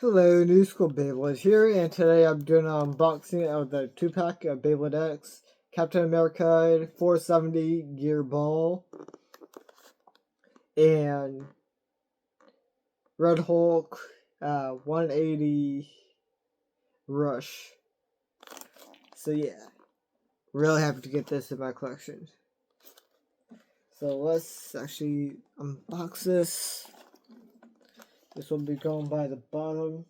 Hello, New School Beyblade here, and today I'm doing an unboxing of the 2-pack of Beyblade X, Captain America 470 Gear Ball, and Red Hulk 180 Rush. So yeah, really happy to get this in my collection. So let's actually unbox this. This will be going by the bottom.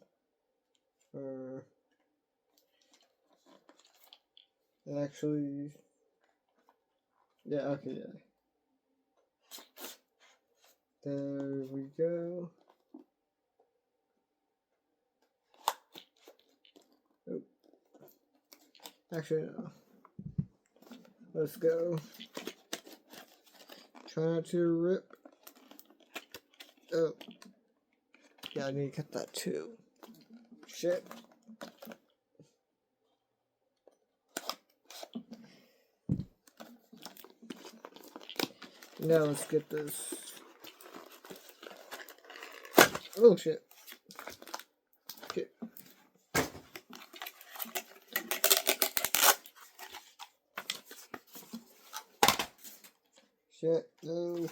Actually, yeah, okay, yeah. There we go. Oh. Actually, no. Let's go. Try not to rip. Oh. Yeah, I need to cut that too. Shit. Now let's get this. Oh shit. Okay. Shit, no.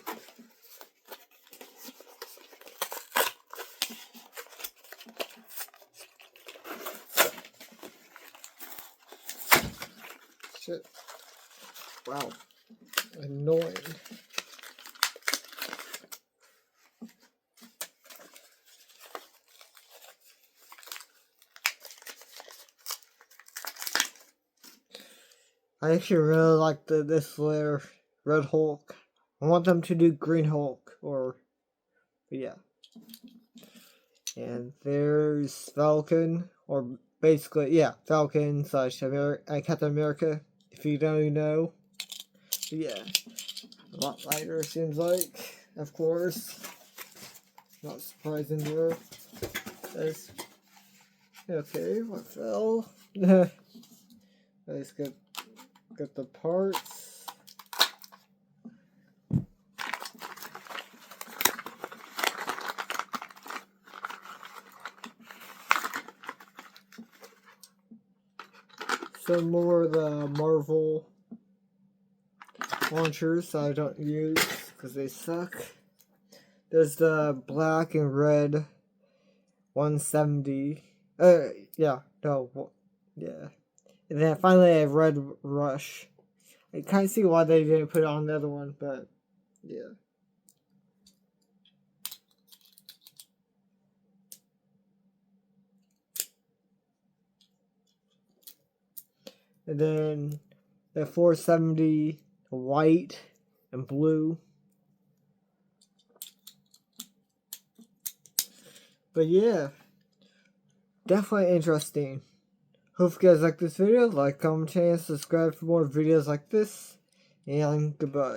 Shit. Wow. Annoying. I actually really like this layer, Red Hulk. I want them to do Green Hulk, but yeah. And there's Falcon, or basically, yeah, Falcon / Captain America, if you don't know. But yeah, a lot lighter seems like, of course. Not surprising there. Okay, what fell? Let's get the parts. Some more of the Marvel launchers I don't use because they suck. There's the black and red 170. Yeah. And then finally I have Red Rush. I kind of see why they didn't put it on the other one, but yeah. And then the 470 white and blue. But yeah, definitely interesting. Hope you guys like this video. Like, comment, and subscribe for more videos like this. And goodbye.